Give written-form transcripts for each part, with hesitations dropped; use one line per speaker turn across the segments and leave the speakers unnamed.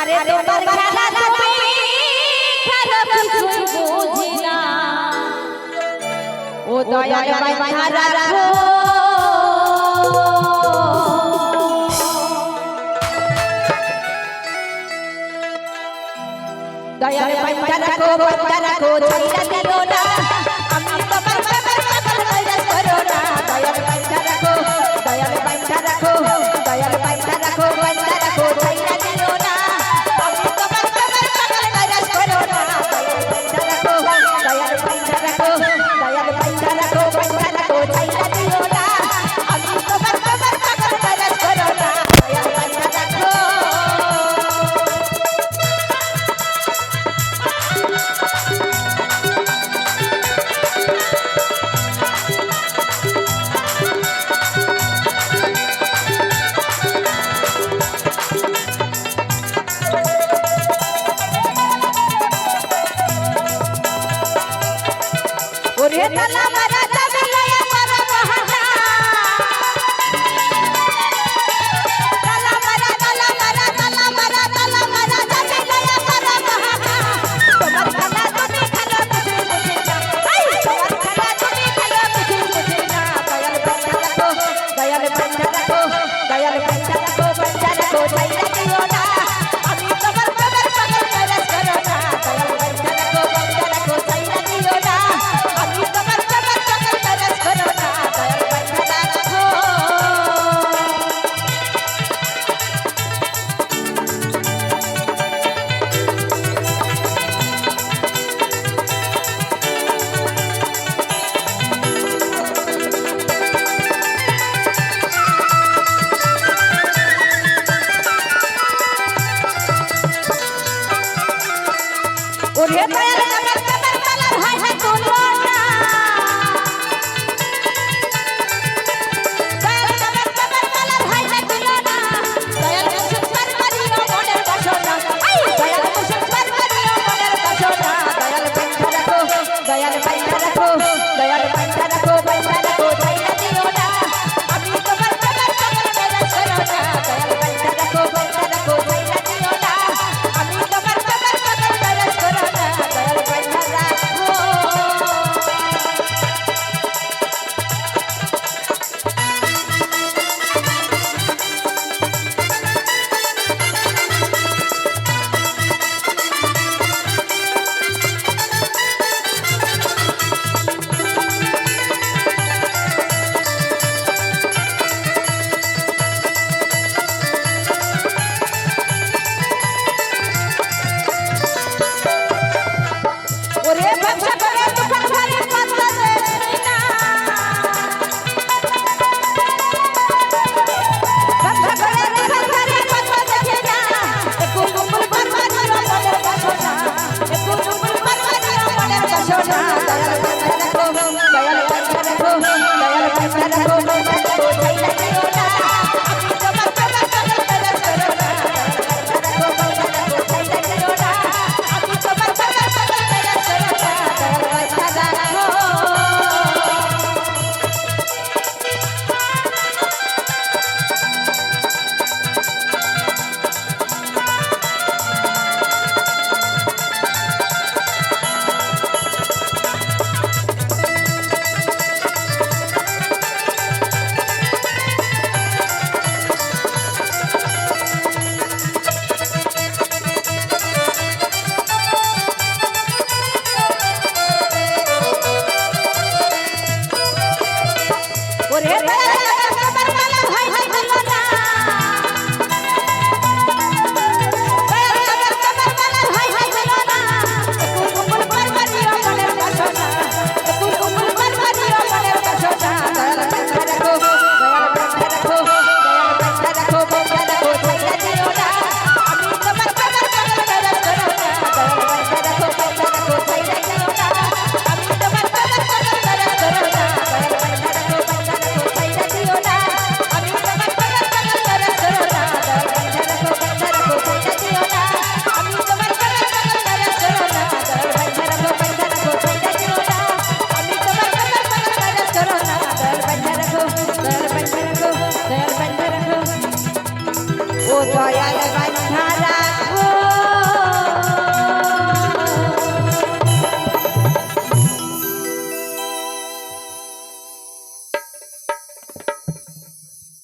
আরে তোমার খেলা তুমি খেলা কিছুই বুঝি না ও দয়াল বাঁধা রাখো দয়াল বাঁধা রাখো ছাইরা দিও না আমি তোমার প্রেমের পাগল হয়ে করো না দয়াল বাঁধা রাখো দয়াল বাঁধা রাখো দয়াল বাঁধা রাখো ছাইরা দিও না আমি তোমার প্রেমের পাগল হয়ে করো না দয়াল বাঁধা রাখো দয়াল বাঁধা রাখো ছাইরা দিও না আমি তোমার প্রেমের পাগল হয়ে করো না দয়াল বাঁধা রাখো ওরে তালা মারা যাবে লয়া মারা বাহানা তালা মারা যাবে লয়া মারা বাহানা তোমার খেলা তুমি খেলা বুঝি না তোমার খেলা তুমি খেলা বুঝি না দয়াল বাঁধা রাখো দয়াল বাঁধা রাখো দয়াল বাঁধা রাখো ছাইরা দিও না আমি তোমার প্রেমের পাগল হয়ে করো না দয়াল বাঁধা রাখো ছাইরা দিও না আমি তোমার প্রেমের পাগল হয়ে করো না দয়াল বাঁধা রাখো ওরে দয়াল আমার প্রেমের মালার হাই হাই তুলবো না দয়াল আমার প্রেমের মালার হাই হাই তুলবো না দয়াল মুসুক পার করিও মনের বাসনা দয়াল মুসুক পার করিও মনের বাসনা দয়াল বাঁধা রাখো দয়াল বাঁধা রাখো দয়াল বাঁধা রাখো ছাইরা দিও না আমি তোমার প্রেমের পাগল হয়ে করো না দয়াল বাঁধা রাখো ছাইরা দিও না আমি তোমার প্রেমের পাগল হয়ে করো না দয়াল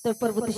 তো পরবর্তী